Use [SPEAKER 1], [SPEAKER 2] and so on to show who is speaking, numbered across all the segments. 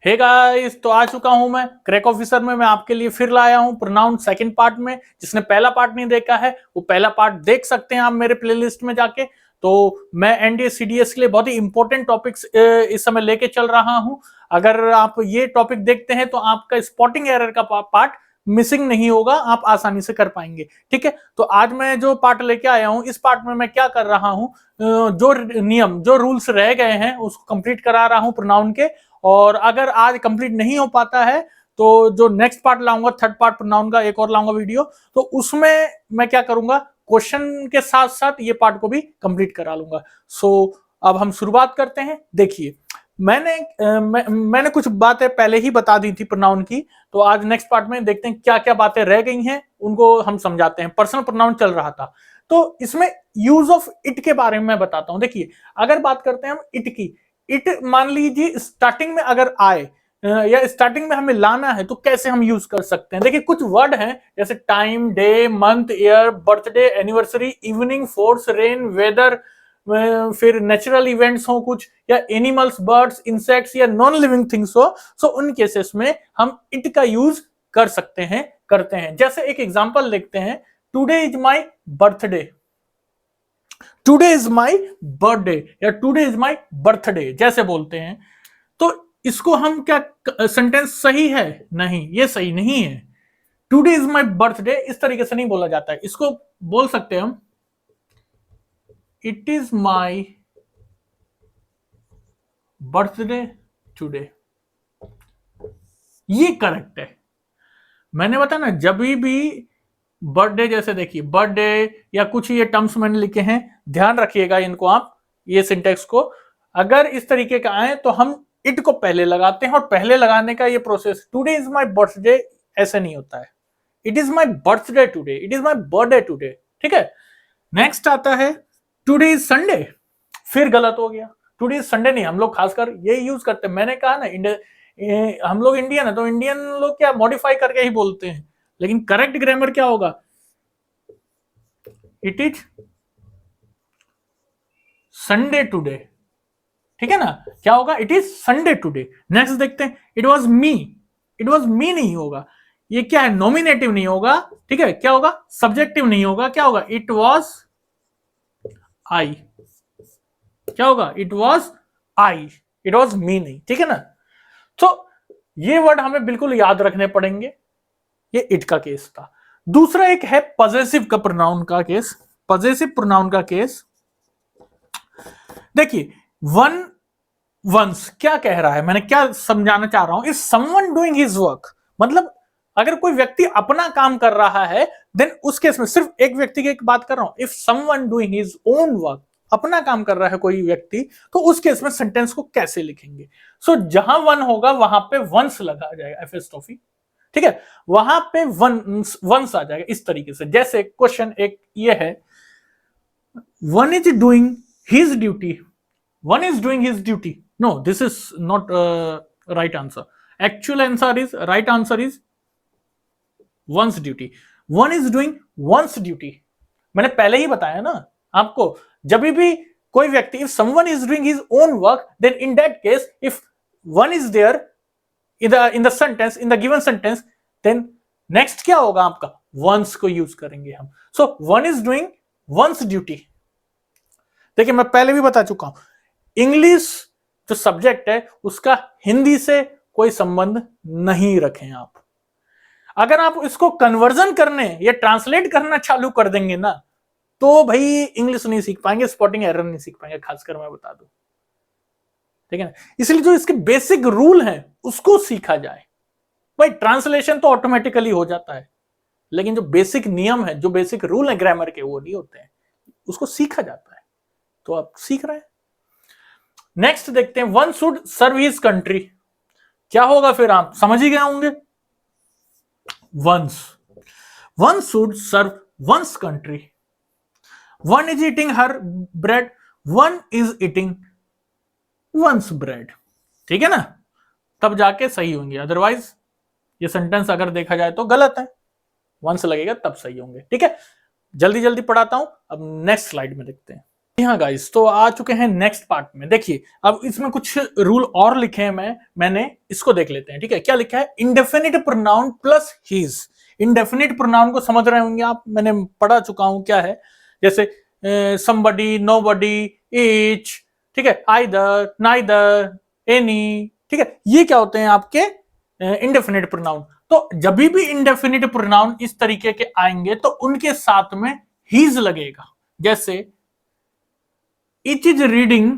[SPEAKER 1] Hey guys, तो आ चुका हूं मैं क्रैक ऑफिसर में। मैं आपके लिए फिर लाया हूं प्रोनाउन सेकंड पार्ट में। जिसने पहला पार्ट नहीं देखा है वो पहला पार्ट देख सकते हैं आप मेरे प्लेलिस्ट में जाके। तो मैं एनडीए सीडीएस के लिए बहुत ही इंपॉर्टेंट टॉपिक्स इस समय लेके चल रहा हूं। अगर आप ये टॉपिक देखते हैं तो आपका स्पॉटिंग एरर का पार्ट मिसिंग नहीं होगा, आप आसानी से कर पाएंगे। ठीक है, तो आज मैं जो पार्ट लेके आया हूं, इस पार्ट में मैं क्या कर रहा हूं, जो नियम जो रूल्स रह गए हैं उसको कंप्लीट करा रहा हूं प्रोनाउन के। और अगर आज कंप्लीट नहीं हो पाता है तो जो नेक्स्ट पार्ट लाऊंगा, थर्ड पार्ट प्रोनाउन का एक और लाऊंगा वीडियो, तो उसमें मैं क्या करूंगा, क्वेश्चन के साथ साथ ये पार्ट को भी कंप्लीट करा लूंगा। सो अब हम शुरुआत करते हैं। देखिए, मैंने कुछ बातें पहले ही बता दी थी प्रोनाउन की, तो आज नेक्स्ट पार्ट में देखते हैं क्या क्या बातें रह गई हैं, उनको हम समझाते हैं। पर्सनल प्रोनाउन चल रहा था तो इसमें यूज ऑफ इट के बारे में मैं बताता हूं। देखिए, अगर बात करते हैं हम इट की, इट मान लीजिए स्टार्टिंग में अगर आए या स्टार्टिंग में हमें लाना है तो कैसे हम यूज कर सकते हैं। देखिए, कुछ वर्ड हैं जैसे time, day, month, year, birthday, anniversary, evening, force, rain, weather, फिर नेचुरल इवेंट्स हो कुछ, या एनिमल्स, बर्ड्स, इंसेक्ट्स या नॉन लिविंग थिंग्स हो, सो उन केसेस में हम इट का यूज कर सकते हैं, करते हैं। जैसे एक एग्जांपल देखते हैं, today is my birthday, today is my birthday या टुडे इज माय बर्थडे जैसे बोलते हैं। तो इसको हम क्या, सेंटेंस सही है? नहीं, ये सही नहीं है। टुडे इज माय बर्थडे इस तरीके से नहीं बोला जाता है। इसको बोल सकते हैं हम, it is my birthday today. ये करेक्ट है। मैंने बताया ना, जब भी बर्थडे, जैसे देखिए बर्थडे या कुछ ये टर्म्स मैंने लिखे हैं, ध्यान रखिएगा इनको आप, ये सिंटेक्स को। अगर इस तरीके का आए तो हम इट को पहले लगाते हैं, और पहले लगाने का ये process, today is my birthday ऐसे नहीं होता है। It is my birthday today, it is my birthday today. ठीक है, नेक्स्ट आता है टुडे इज संडे, फिर गलत हो गया। टुडे इज संडे नहीं, हम लोग खासकर यही यूज करते हैं। मैंने कहा ना, हम लोग इंडियन है तो इंडियन लोग क्या मॉडिफाई करके ही बोलते हैं, लेकिन करेक्ट ग्रामर क्या होगा, इट इज संडे टुडे। ठीक है ना, क्या होगा, it is Sunday today. Next देखते हैं, it was me, it was me नहीं होगा, ये क्या है, नॉमिनेटिव नहीं होगा। ठीक है, क्या होगा, सब्जेक्टिव नहीं होगा, क्या होगा, इट वॉज आई। क्या होगा, it was I, it was me नहीं। ठीक है ना, तो ये वर्ड हमें बिल्कुल याद रखने पड़ेंगे। ये इट का केस था। दूसरा एक है पजेसिव का प्रोनाउन का केस। पजेसिव प्रोनाउन का केस देखिए, वन वंस क्या कह रहा है, मैंने क्या समझाना चाह रहा हूं, is someone doing his work. मतलब अगर कोई व्यक्ति अपना काम कर रहा है, देन उस केस में सिर्फ एक व्यक्ति की एक बात कर रहा हूं, if someone doing his own work, अपना काम कर रहा है कोई व्यक्ति, तो उस केस में सेंटेंस को कैसे लिखेंगे। सो जहां वन होगा वहां पे वंस लगा जाएगा, एपिस्ट्रोफी। ठीक है, वहां पे वंस आ जाएगा इस तरीके से। जैसे क्वेश्चन एक ये है, one is doing his duty, one is doing his duty. No, this is not right answer. Actual answer is, right answer is one's duty. One is doing one's duty. मैंने पहले ही बताया ना आपको, जब भी कोई व्यक्ति, if someone is doing his own work, then in that case, if one is there in the sentence, in the given sentence, then next क्या होगा आपका, once को यूज करेंगे हम। So one is doing one's duty. देखिए, मैं पहले भी बता चुका हूं, इंग्लिश जो सब्जेक्ट है उसका हिंदी से कोई संबंध नहीं रखें आप। अगर आप इसको कन्वर्जन करने या ट्रांसलेट करना चालू कर देंगे ना, तो भाई इंग्लिश नहीं सीख पाएंगे, स्पॉटिंग एरर नहीं सीख पाएंगे, खासकर मैं बता दूं। ठीक है ना, इसलिए जो इसके बेसिक रूल हैं उसको सीखा जाए। भाई ट्रांसलेशन तो ऑटोमेटिकली हो जाता है, लेकिन जो बेसिक नियम है, जो बेसिक रूल है ग्रामर के, वो नहीं होते हैं, उसको सीखा जाता है। तो आप सीख रहे हैं। नेक्स्ट देखते हैं, one should serve his country. क्या होगा फिर, आप समझ ही गए होंगे। Once, one should serve once country. One is eating her bread, one is eating once bread. ठीक है ना, तब जाके सही होंगे, अदरवाइज ये सेंटेंस अगर देखा जाए तो गलत है। वंस लगेगा तब सही होंगे। ठीक है, जल्दी जल्दी पढ़ाता हूं, अब नेक्स्ट स्लाइड में देखते हैं। हाँ गाइस, तो आ चुके हैं नेक्स्ट पार्ट में। देखिए अब इसमें कुछ रूल और लिखे हैं, मैंने इसको देख लेते हैं। ठीक है, क्या लिखा है? Indefinite pronoun plus his. Indefinite pronoun को समझ रहे होंगे आप, मैंने पढ़ा चुका हूं क्या है। जैसे समबडी, नोबडी, ईच, ठीक है, आइदर, नाइदर, एनी, ठीक है, ये क्या होते हैं आपके इंडेफिनिट प्रोनाउन। तो जब भी इंडेफिनिट प्रोनाउन इस तरीके के आएंगे तो उनके साथ में हीज लगेगा। जैसे each is reading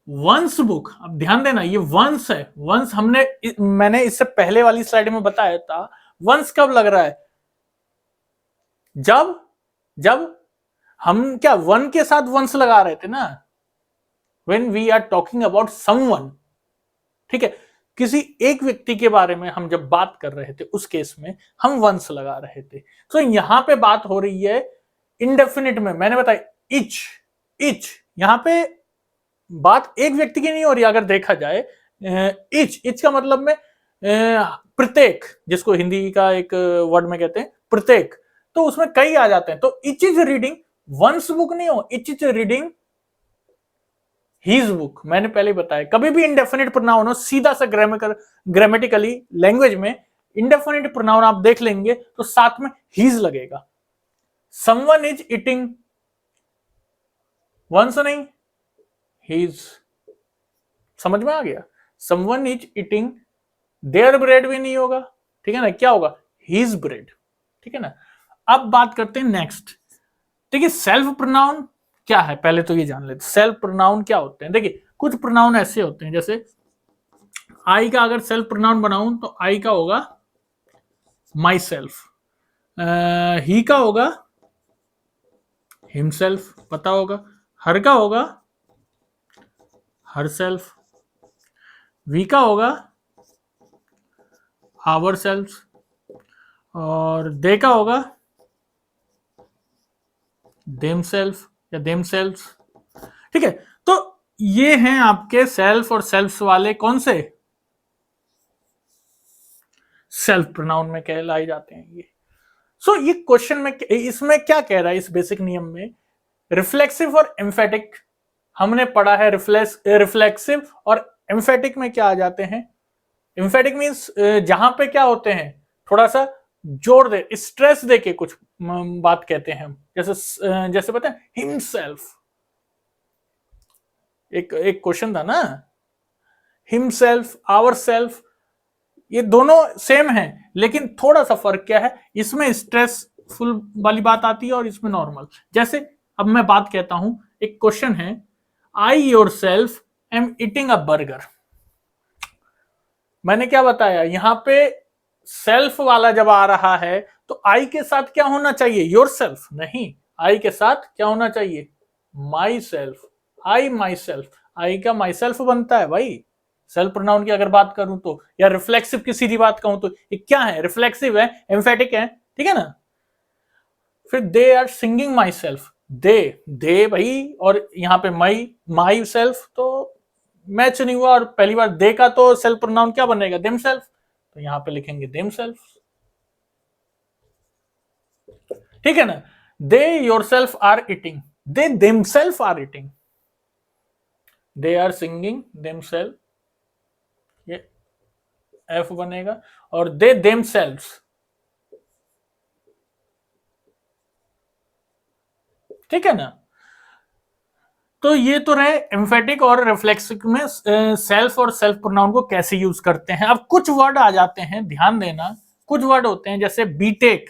[SPEAKER 1] once book. अब ध्यान देना, ये वंस है। वंस मैंने इससे पहले वाली स्लाइड में बताया था। वंस कब लग रहा है? जब जब हम क्या वन के साथ वंस लगा रहे थे ना, when we are talking about someone. ठीक है, किसी एक व्यक्ति के बारे में हम जब बात कर रहे थे उस केस में हम वंस लगा रहे थे। तो यहां पे बात हो रही है इंडेफिनिट में। मैंने बताया इच, इच, यहां पे बात एक व्यक्ति की नहीं हो रही। अगर देखा जाए इच, इच का मतलब में प्रत्येक, जिसको हिंदी का एक वर्ड में कहते हैं प्रत्येक, तो उसमें कई आ जाते हैं। तो each is reading once book नहीं हो, each is reading his book. मैंने पहले बताया कभी भी इंडेफिनिट प्रोनाउन हो, सीधा सा ग्रामेटिकली लैंग्वेज में इंडेफिनिट प्रोनाउन आप देख लेंगे तो साथ में हीज लगेगा। समवन इज ईटिंग वंस नहीं, हीज। समझ में आ गया? Someone is eating their bread भी नहीं होगा, ठीक है ना, क्या होगा? His bread. ठीक है ना। अब बात करते हैं नेक्स्ट। देखिए सेल्फ प्रोनाउन क्या है, पहले तो ये जान लेते। सेल्फ प्रोनाउन क्या होते हैं? देखिए कुछ प्रोनाउन ऐसे होते हैं, जैसे आई का अगर सेल्फ प्रोनाउन बनाऊं तो आई का होगा माई सेल्फ, ही का होगा हिमसेल्फ, पता होगा। हर का होगा हर सेल्फ, वी का होगा आवर सेल्फ, और दे का होगा देम सेल्फ या देम सेल्फ। ठीक है, तो ये हैं आपके सेल्फ और सेल्फ्स वाले कौन से सेल्फ प्रोनाउन में कहलाई जाते हैं ये। सो ये क्वेश्चन में इसमें क्या कह रहा है, इस बेसिक नियम में रिफ्लेक्सिव और एम्फेटिक हमने पढ़ा है। रिफ्लेक्सिव और एम्फेटिक में क्या आ जाते हैं? एम्फेटिक मींस जहां पे क्या होते हैं, थोड़ा सा जोर दे, स्ट्रेस दे के कुछ बात कहते हैं हम। जैसे पता है हिमसेल्फ, एक क्वेश्चन था ना, हिमसेल्फ, आवर सेल्फ, ये दोनों सेम है, लेकिन थोड़ा सा फर्क क्या है, इसमें स्ट्रेसफुल वाली बात आती है और इसमें नॉर्मल। जैसे अब मैं बात कहता हूं, एक क्वेश्चन है, I your self am eating a burger. मैंने क्या बताया यहां पे, सेल्फ वाला जब आ रहा है तो आई के साथ क्या होना चाहिए? योर सेल्फ नहीं, आई के साथ क्या होना चाहिए? My self. I my self, आई का माई सेल्फ बनता है भाई सेल्फ प्रोनाउन की अगर बात करूं तो। या रिफ्लेक्सिव की सीधी बात कहूं तो ये क्या है? रिफ्लेक्सिव है, एम्फेटिक है, ठीक है ना। फिर they are singing myself, they भाई, और यहां पे माई सेल्फ तो मैच नहीं हुआ, और पहली बार दे का तो सेल्फ प्रोनाउन क्या बनेगा? देम सेल्फ, तो यहां पे लिखेंगे देम सेल्फ। ठीक है ना। They yourself are eating, they themselves are eating, they are singing themselves, ये एफ बनेगा, और दे देम सेल्फ। ठीक है ना। तो ये तो रहे एम्फेटिक और रिफ्लेक्सिव में सेल्फ और सेल्फ प्रोनाउन को कैसे यूज करते हैं। अब कुछ वर्ड आ जाते हैं, ध्यान देना, कुछ वर्ड होते हैं जैसे betake,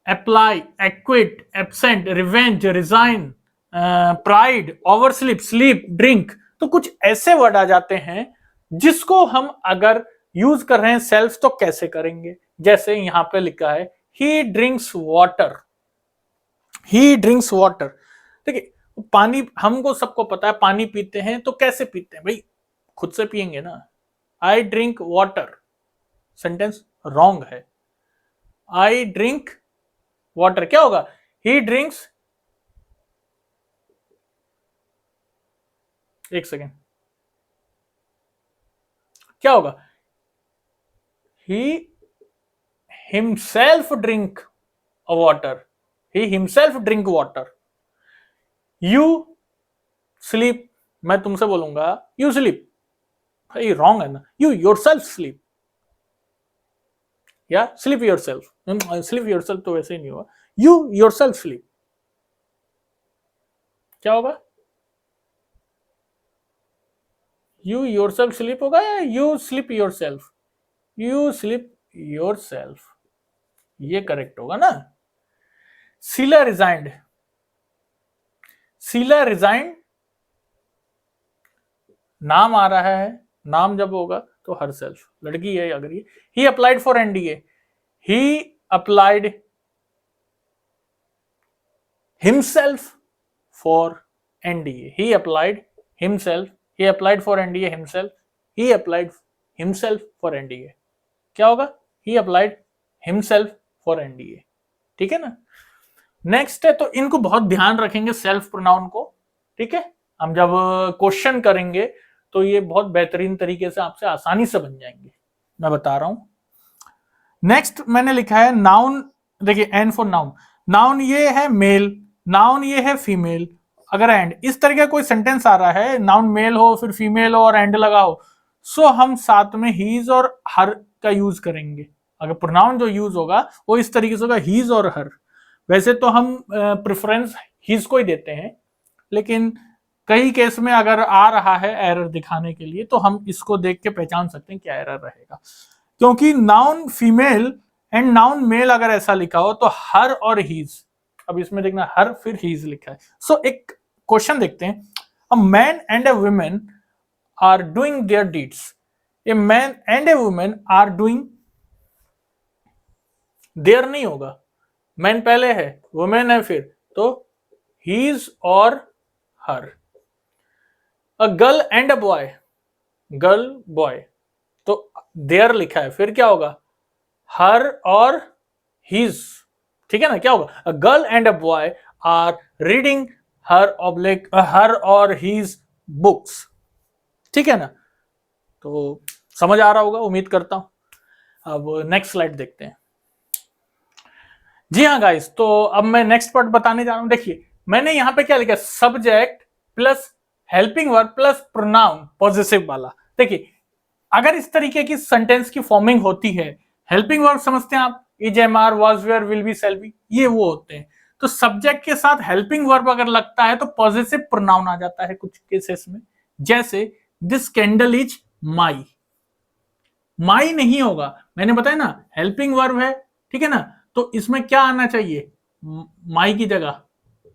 [SPEAKER 1] apply, acquit, absent, revenge, resign, pride, oversleep, sleep, drink. तो कुछ ऐसे वर्ड आ जाते हैं जिसको हम अगर यूज कर रहे हैं सेल्फ तो कैसे करेंगे। जैसे यहां पे लिखा है ही ड्रिंक्स वाटर, ही ड्रिंक्स वाटर। देखिए पानी, हमको सबको पता है पानी पीते हैं तो कैसे पीते हैं भाई? खुद से पियेंगे ना। I drink water, sentence wrong है। आई ड्रिंक वाटर क्या होगा? ही ड्रिंक्स, एक सेकेंड, क्या होगा? He himself drink water, he himself drink water. You sleep, मैं तुमसे बोलूंगा यू स्लीप, भाई रॉन्ग है ना, यू योरसेल्फ स्लीप या स्लीप योरसेल्फ, स्लीप योरसेल्फ तो वैसे ही नहीं हुआ, यू योरसेल्फ स्लीप, क्या होगा? यू योरसेल्फ स्लीप होगा या you sleep yourself? You sleep yourself, ये करेक्ट होगा ना। शीला रिजाइंड, शीला रिजाइंड, नाम आ रहा है, नाम जब होगा तो हर सेल्फ, लड़की है अगर ये, he applied for NDA, he applied himself for NDA, he applied himself, he applied for NDA himself, he applied himself for NDA, क्या होगा? he applied himself for NDA, ठीक है ना। नेक्स्ट है, तो इनको बहुत ध्यान रखेंगे सेल्फ प्रोनाउन को, ठीक है, हम जब क्वेश्चन करेंगे तो ये बहुत बेहतरीन तरीके से आपसे आसानी से बन जाएंगे, मैं बता रहा हूं। नेक्स्ट मैंने लिखा है नाउन, देखिए एन फॉर नाउन, नाउन ये है मेल, नाउन ये है फीमेल, अगर एंड इस तरह का कोई सेंटेंस आ रहा है, नाउन मेल हो फिर फीमेल हो और एंड लगा हो, सो हम साथ में हीज और हर का यूज करेंगे। अगर प्रोनाउन जो यूज होगा वो इस तरीके से होगा, हीज और हर। वैसे तो हम प्रेफरेंस हीज को ही देते हैं, लेकिन कई केस में अगर आ रहा है एरर दिखाने के लिए तो हम इसको देख के पहचान सकते हैं क्या एरर रहेगा, क्योंकि noun female and noun male अगर ऐसा लिखा हो तो हर और हीज, अब इसमें देखना हर फिर हीज लिखा है। सो एक क्वेश्चन देखते हैं, a man and a woman are doing their deeds, a man and a woman are doing, their नहीं होगा, मैन पहले है वुमेन है फिर, तो हीज और her. A girl and a boy, girl boy, तो देयर लिखा है फिर क्या होगा, हर और हीज, ठीक है ना, क्या होगा, a girl and a boy are reading her oblique her और हीज बुक्स, ठीक है ना। तो समझ आ रहा होगा उम्मीद करता हूं। अब नेक्स्ट स्लाइड देखते हैं। जी हाँ गाइस, तो अब मैं नेक्स्ट पार्ट बताने जा रहा हूं। देखिए मैंने यहां पे क्या लिखा, subject plus helping verb plus pronoun positive वाला। देखिए अगर इस तरीके की सेंटेंस की फॉर्मिंग होती है, हेल्पिंग वर्ब समझते हैं आप, is, am, are, was, were, will be, shall be, ये वो होते हैं। तो सब्जेक्ट के साथ हेल्पिंग वर्ब अगर लगता है तो पॉजिटिव प्रोनाउन आ जाता है कुछ केसेस में, जैसे दिस कैंडल इज माई, माई नहीं होगा, मैंने बताया ना हेल्पिंग वर्ब है, ठीक है ना, तो इसमें क्या आना चाहिए, माई की जगह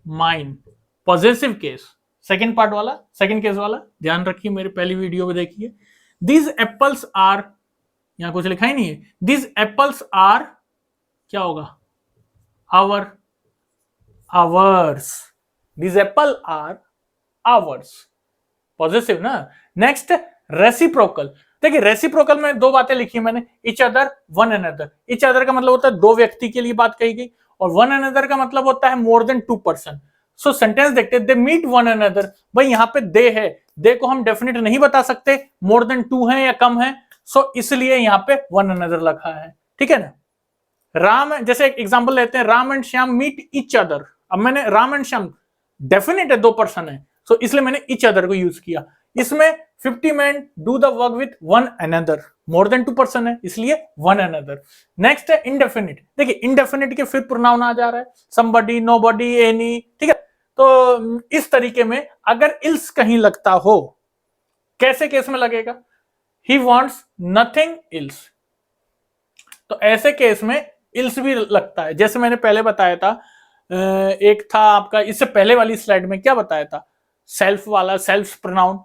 [SPEAKER 1] mine, positive case, second part वाला, सेकंड केस वाला ध्यान रखिए, मेरी पहली वीडियो में देखिए। दीज एप्पल्स आर, यहां कुछ लिखा ही नहीं है, दीज एप्पल्स आर क्या होगा, our, ours, these apple are ours, positive ना। नेक्स्ट रेसिप्रोकल, देखिए रेसिप्रोकल में दो बातें लिखी मैंने, each other, one another. Each other का मतलब होता है दो व्यक्ति के लिए बात कही गई, और वन अनदर का मतलब होता है more than two person. So sentence देखते हैं, दे मीट वन अनदर, भाई यहाँ पे दे है, दे को हम डेफिनेट नहीं बता सकते मोर देन टू है या कम है, सो इसलिए यहाँ पे वन अनदर लिखा है, ठीक है ना। राम, जैसे एक एग्जांपल लेते हैं, Ram and Shyam meet each other, अब मैंने राम एंड श्याम डेफिनेट है दो पर्सन है, सो इसलिए मैंने ईच अदर को यूज किया। इसमें 50 men do the work with one another, more than two person है इसलिए वन अनदर। नेक्स्ट है इंडेफिनिट, देखिए इंडेफिनिट के फिर प्रोनाउन आ जा रहा है, समबडी, नोबडी, एनी, ठीक है। तो इस तरीके में अगर इल्स कहीं लगता हो, कैसे केस में लगेगा, ही वॉन्ट्स नथिंग इल्स, तो ऐसे केस में इल्स भी लगता है, जैसे मैंने पहले बताया था, एक था आपका इससे पहले वाली स्लाइड में क्या बताया था, सेल्फ वाला, सेल्फ प्रोनाउन,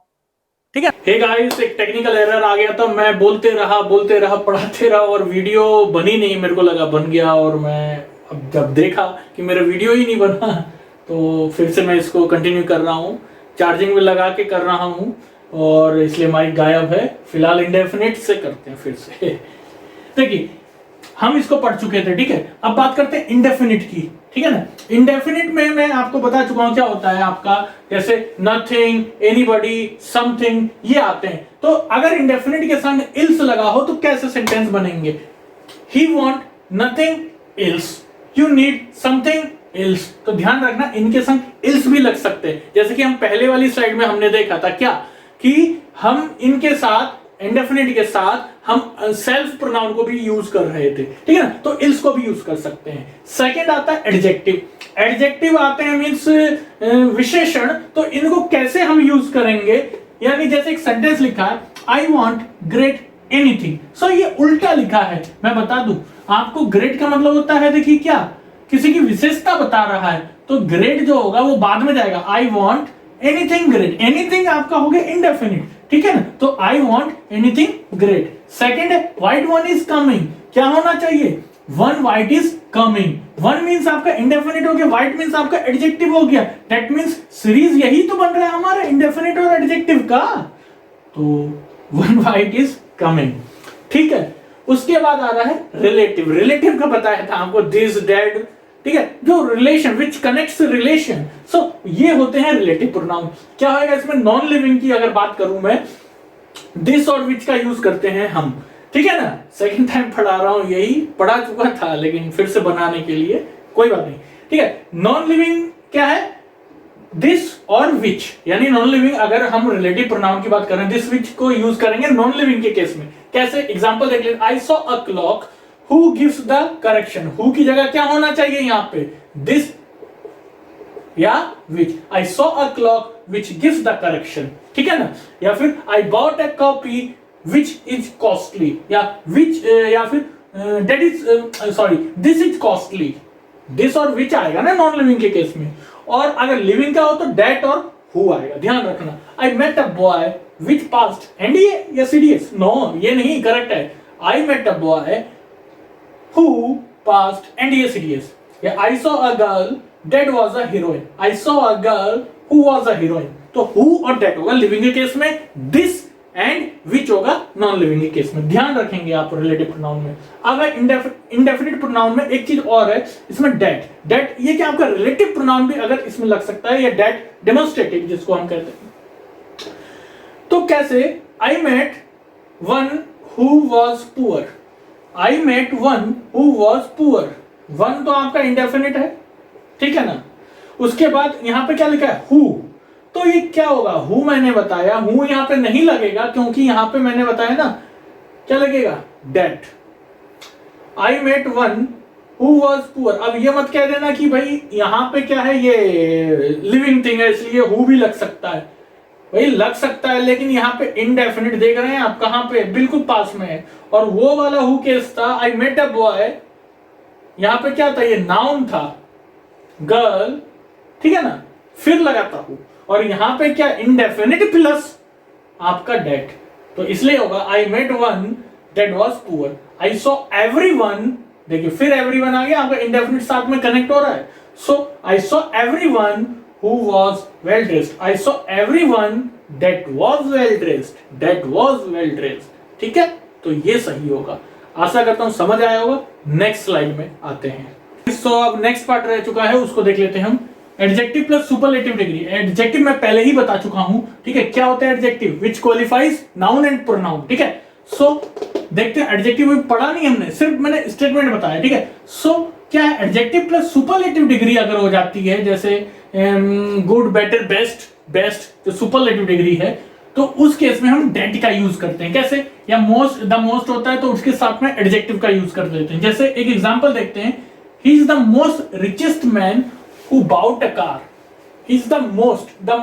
[SPEAKER 1] ठीक है। हे गाइस, एक टेक्निकल एरर आ गया था, मैं बोलते रहा पढ़ाते रहा और वीडियो बनी नहीं, मेरे को लगा बन गया, और मैं अब जब देखा कि मेरा वीडियो ही नहीं बना तो फिर से मैं इसको कंटिन्यू कर रहा हूँ, चार्जिंग में लगा के कर रहा हूँ, और इसलिए माइक गायब है। फिलहाल इंडेफिनिट से करते हैं फिर से। देखिए हम इसको पढ़ चुके थे, ठीक है। अब बात करते हैं इंडेफिनिट की, ठीक है ना। इंडेफिनिट में मैं आपको बता चुका हूं क्या होता है आपका, जैसे नथिंग, एनीबॉडी, समथिंग, ये आते हैं। तो अगर इंडेफिनिट के संग इल्स लगा हो तो कैसे सेंटेंस बनेंगे, he want nothing ills, you need something ills. तो ध्यान रखना इनके संग इल्स भी लग सकते हैं, जैसे कि हम पहले वाली स्लाइड में हमने देखा था क्या कि हम इनके साथ इंडेफिनिट के साथ हम सेल्फ प्रोनाउन को भी यूज कर रहे थे, ठीक है ना, तो इल्स को भी यूज कर सकते हैं। सेकंड आता है एडजेक्टिव। एडजेक्टिव आते हैं मींस विशेषण, तो इनको कैसे हम यूज करेंगे, यानी जैसे एक सेंटेंस लिखा है आई वांट ग्रेट एनीथिंग, सो ये उल्टा लिखा है। मैं बता दूं आपको, ग्रेट का मतलब होता है, देखिए क्या, किसी की विशेषता बता रहा है, तो ग्रेट जो होगा वो बाद में जाएगा। I want anything great, anything आपका हो गया इंडेफिनिट, ठीक है ना, तो I want anything great. Second है व्हाइट वन इज कमिंग, क्या होना चाहिए, one white is coming. One means आपका इंडेफिनिट हो गया, व्हाइट मीन्स आपका एडजेक्टिव हो गया। दैट मीन्स सीरीज यही तो बन रहा है हमारा इंडेफिनिट और एडजेक्टिव का, तो वन व्हाइट इज कमिंग, ठीक है। उसके बाद आ रहा है रिलेटिव। रिलेटिव का बताया था आपको, दिस दैट, ठीक है, जो रिलेशन विच कनेक्ट्स रिलेशन, सो ये होते हैं रिलेटिव प्रोनाउन। क्या होगा इसमें, नॉन लिविंग की अगर बात करूं मैं, दिस और विच का यूज करते हैं हम, ठीक है ना। सेकंड टाइम पढ़ा रहा हूं, यही पढ़ा चुका था लेकिन फिर से बनाने के लिए, कोई बात नहीं, ठीक है। नॉन लिविंग क्या है, दिस और विच, यानी नॉन लिविंग अगर हम रिलेटिव प्रोनाउन की बात करें, दिस विच को यूज करेंगे नॉन लिविंग के केस में। कैसे, एग्जांपल देख लेते, I saw a clock who gives the correction. Who की जगह क्या होना चाहिए यहां पे, दिस या which. I saw a clock which gives the correction, ठीक है ना। या फिर I bought a copy which is costly, या विच, या फिर that is sorry this is costly. This और विच आएगा ना नॉन लिविंग के केस में, और अगर लिविंग का हो तो डेट और हु आएगा, ध्यान रखना। I met a boy which passed NDA या सीडीएस, नो ये नहीं करेक्ट है। I met a boy who passed NDA CDS, या I saw a girl that was a heroine. I saw a girl who was a heroine, तो who और that होगा living के case में, this and which होगा non living के case में। ध्यान रखेंगे आप रिलेटिव प्रोनाउन में। अब इंडेफिनिट प्रोनाउन में एक चीज और है, इसमें डेट। डेट ये क्या आपका रिलेटिव प्रोनाउन भी अगर इसमें लग सकता है, या डेट डेमोन्स्ट्रेटिव जिसको हम कहते हैं। तो कैसे, I met one who was poor, I met one who was poor. One तो आपका इंडेफिनिट है, ठीक है ना। उसके बाद यहां पे क्या लिखा है, हु, तो ये क्या होगा, हु मैंने बताया, हु यहां पे नहीं लगेगा क्योंकि यहां पे मैंने बताया ना, क्या लगेगा, that. I met one who was poor. अब ये मत कह देना कि भाई यहां पे क्या है, ये लिविंग थिंग है इसलिए हु भी लग सकता है, भाई लग सकता है, लेकिन यहाँ पे इनडेफिनिट देख रहे हैं आप, कहां पे, बिल्कुल पास में है। और वो वाला हु केस था, आई मेट अ बॉय, यहां पे क्या था, ये नाउन था, गर्ल, ठीक है ना, फिर लगाता हूं, और यहां पे क्या, इंडेफिनिट प्लस आपका डेट, तो इसलिए होगा I met one that was poor. I saw everyone, देखिए फिर एवरीवन आ गया, आपका इंडेफिनिट साथ में कनेक्ट हो रहा है। So I saw everyone who was well dressed, I saw everyone that was well dressed, that was well dressed, ठीक है, तो ये सही होगा। आशा करता हूं समझ आया होगा। नेक्स्ट स्लाइड में आते हैं। सो अब नेक्स्ट पार्ट रह चुका है, उसको देख लेते हैं हम, adjective plus superlative degree. Adjective मैं पहले ही बता चुका हूं, ठीक है, क्या होता है adjective, which qualifies noun and pronoun, ठीक है। सो देखते हैं, एडजेक्टिव में पढ़ा नहीं हमने, सिर्फ मैंने स्टेटमेंट बताया, ठीक है। सो क्या है, एडजेक्टिव प्लस सुपरलेटिव डिग्री अगर हो जाती है, जैसे गुड, बेटर, बेस्ट, बेस्ट जो सुपरलेटिव डिग्री है, तो उस केस में हम डेट का यूज करते हैं। कैसे, या मोस्ट, द मोस्ट होता है तो उसके साथ में एडजेक्टिव का यूज कर देते हैं। जैसे एक एग्जांपल देखते हैं, he is the most richest man who bought a car. He is the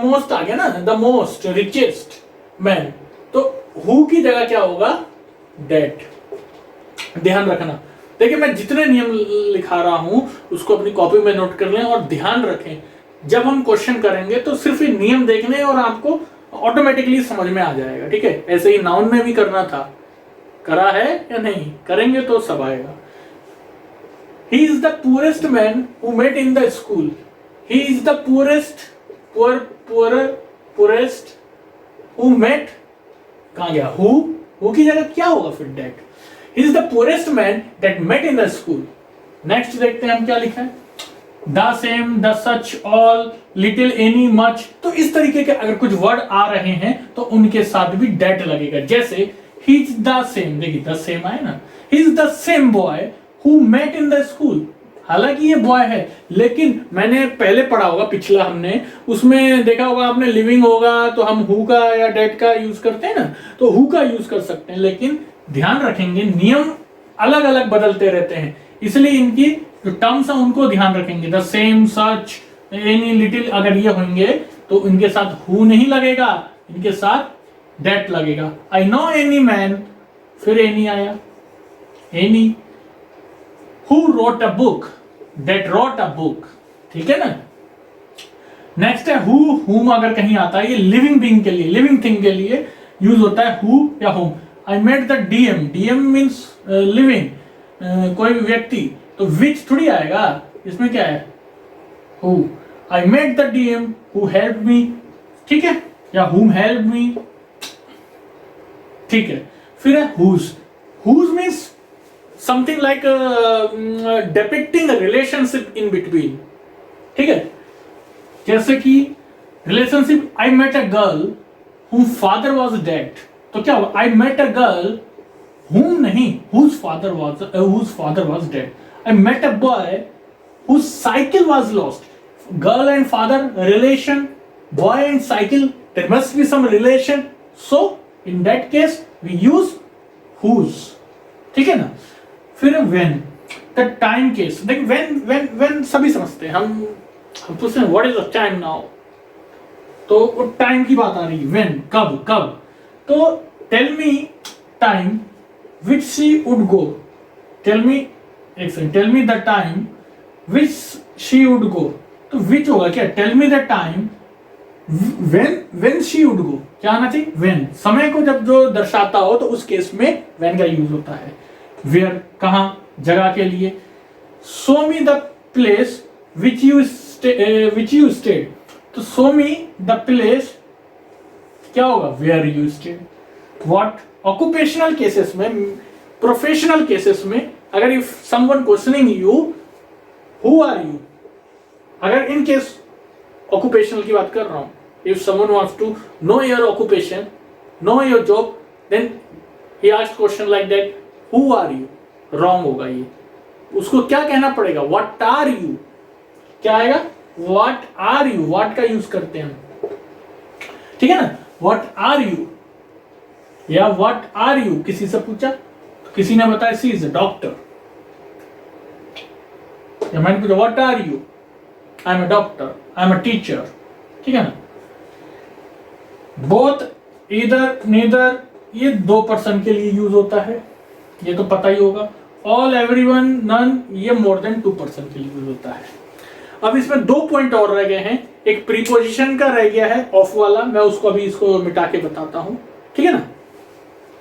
[SPEAKER 1] most आ गया ना, द मोस्ट रिचेस्ट मैन, तो हु की जगह क्या होगा, डेट। ध्यान रखना, देखिए मैं जितने नियम लिखा रहा हूं उसको अपनी कॉपी में नोट कर लें, और ध्यान रखें जब हम क्वेश्चन करेंगे तो सिर्फ ये नियम देखने और आपको ऑटोमेटिकली समझ में आ जाएगा, ठीक है। ऐसे ही नाउन में भी करना था, करा है या नहीं, करेंगे तो सब आएगा। He is the poorest man who met in the school. He is the poorest who met, कहाँ गया, who की जगह क्या होगा फिर, date. He is the poorest man that met in the school. Next देखते हैं हम क्या लिखा है, the same, the such, all, little, any, much. तो इस तरीके के अगर कुछ वर्ड आ रहे हैं तो उनके साथ भी डेट लगेगा। जैसे ही इज द सेम, देखिए द सेम आए ना, he is the same boy who met in the school. हालांकि ये बॉय है, लेकिन मैंने पहले पढ़ा होगा, पिछला हमने उसमें देखा होगा आपने, लिविंग होगा तो हम हु का या डेट का यूज करते हैं ना, तो हु का यूज कर सकते हैं, लेकिन ध्यान रखेंगे नियम अलग अलग बदलते रहते हैं, इसलिए इनकी जो टर्म्स है उनको ध्यान रखेंगे। The same, such, any, little अगर ये होंगे तो इनके साथ हु नहीं लगेगा, इनके साथ डेट लगेगा। आई नो एनी मैन, फिर एनी आया, any. Who wrote a book, that wrote a book, ठीक है ना। नेक्स्ट है हु, हुम अगर कहीं आता है, ये लिविंग बीइंग के लिए, लिविंग थिंग के लिए यूज होता है हु या whom. I met the DM, DM means living, कोई व्यक्ति, तो विच थोड़ी आएगा, इसमें क्या है, who. I met the DM who help me, ठीक है, या हुम हेल्प मी, ठीक है। फिर है whose, whose means something like depicting relationship in between, ठीक है। जैसे कि relationship, I met a girl whom father was dead, तो क्या हुआ, I met a girl whom नहीं, whose father was dead. I met a boy whose cycle was lost, girl and father relation, boy and cycle, there must be some relation, so in that case we use whose, ठीक है ना। फिर when, the time case, देख when सभी समझते हैं, हम पूछते हैं what is the time now, तो वो टाइम की बात आ रही है, व्हेन, कब कब, तो tell me time which she would go, tell me, एक second, tell me the time which she would go, तो विच होगा क्या, tell me the time when she would go, क्या आना चाहिए, व्हेन, समय को जब जो दर्शाता हो तो उस केस में व्हेन का यूज होता है। वेयर, कहां, जगह के लिए। Show me the place which you stayed, तो शो मी द प्लेस क्या होगा, where you stayed. What, occupational cases में, प्रोफेशनल केसेस में, अगर if someone questioning you who are you, अगर इन केस ऑक्यूपेशनल की बात कर रहा हूं, if someone wants to know your occupation, know your job, then he asked question like that, who are you, wrong होगा ये, उसको क्या कहना पड़ेगा, व्हाट आर यू, क्या आएगा, व्हाट आर यू, व्हाट का यूज करते हैं हम, ठीक है ना, व्हाट आर यू, या व्हाट आर यू, किसी से पूछा तो किसी ने बताया सी इज अ डॉक्टर, या मैंने पूछा what are you, I am a doctor, I am a teacher, ठीक है ना। बोथ, ईदर, नीदर, ये 2 पर्सन के लिए यूज होता है, ये तो पता ही होगा। ऑल, एवरीवन, नन, ये मोर देन 2 पर्सन के लिए यूज होता है। अब इसमें 2 पॉइंट और रह गए हैं, एक प्रीपोजिशन का रह गया है ऑफ वाला, मैं उसको अभी इसको मिटा के बताता हूं, ठीक है ना।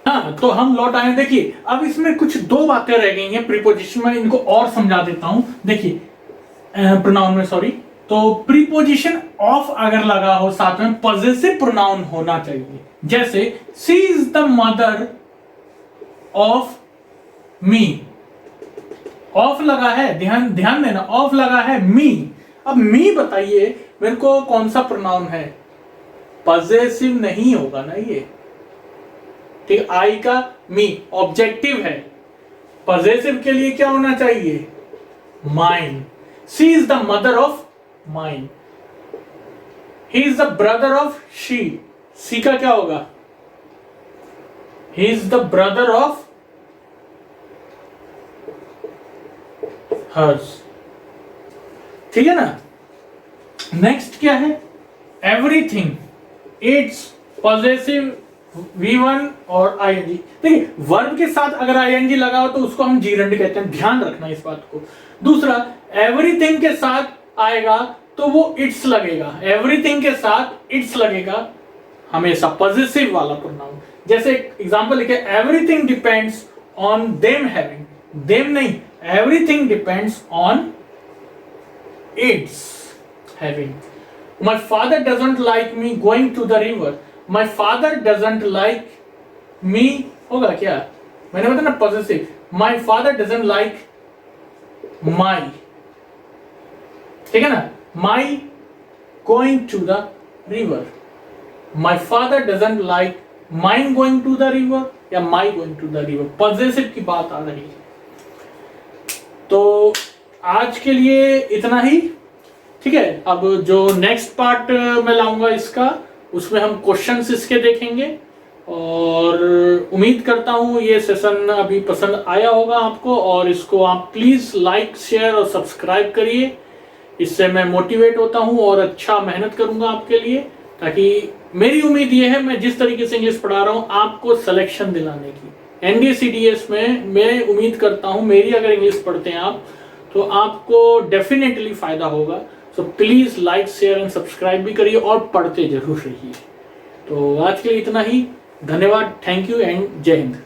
[SPEAKER 1] हाँ, तो हम लौट आए, देखिए अब इसमें कुछ 2 बातें रह गई हैं प्रीपोजिशन में, इनको और समझा देता हूं। देखिए प्रोनाउन में, सॉरी, तो प्रीपोजिशन ऑफ अगर लगा हो साथ में, पॉजेसिव प्रोनाउन होना चाहिए। जैसे she is the mother of me, of लगा है, ध्यान देना, ऑफ लगा है मी। अब मी बताइए मेरे को कौन सा प्रोनाउन है, पॉजेसिव नहीं होगा ना ये, ठीक, आई का मी ऑब्जेक्टिव है, पॉजेसिव के लिए क्या होना चाहिए, mine. She is the mother of mine, he is the brother of she, she का क्या होगा, he is the brother of hers, ठीक है ना। नेक्स्ट क्या है, एवरीथिंग, इट्स, पॉजेसिव, V1 और ING। देखिए वर्ब के साथ अगर ING लगा हो तो उसको हम जीरंड कहते हैं, ध्यान रखना इस बात को। दूसरा, एवरीथिंग के साथ आएगा तो वो इट्स लगेगा, एवरीथिंग के साथ इट्स लगेगा हमेशा, पॉजिटिव वाला प्रोनाउन। जैसे एग्जांपल लिखे, everything depends on them having, them नहीं, everything depends on its having. My father doesn't like me going to the river, my father doesn't like me होगा क्या, मैंने बताया ना positive, my father doesn't like my, ठीक है ना, my going to the river, my father doesn't like mine going to the river या my going to the river, positive की बात आ रही है। तो आज के लिए इतना ही, ठीक है। अब जो नेक्स्ट पार्ट मैं लाऊंगा इसका, उसमें हम क्वेश्चंस इसके देखेंगे, और उम्मीद करता हूं ये सेशन अभी पसंद आया होगा आपको, और इसको आप प्लीज लाइक, शेयर और सब्सक्राइब करिए। इससे मैं मोटिवेट होता हूं और अच्छा मेहनत करूंगा आपके लिए, ताकि मेरी उम्मीद ये है मैं जिस तरीके से इंग्लिश पढ़ा रहा हूं आपको सिलेक्शन दिलाने की। एनडीए सीडीएस में मैं उम्मीद करता हूं मेरी अगर इंग्लिश पढ़ते हैं आप, तो आपको डेफिनेटली फायदा होगा। So please like, share and subscribe भी करिए और पढ़ते जरूर रहिए। तो आज के लिए इतना ही, धन्यवाद, थैंक यू एंड जय हिंद।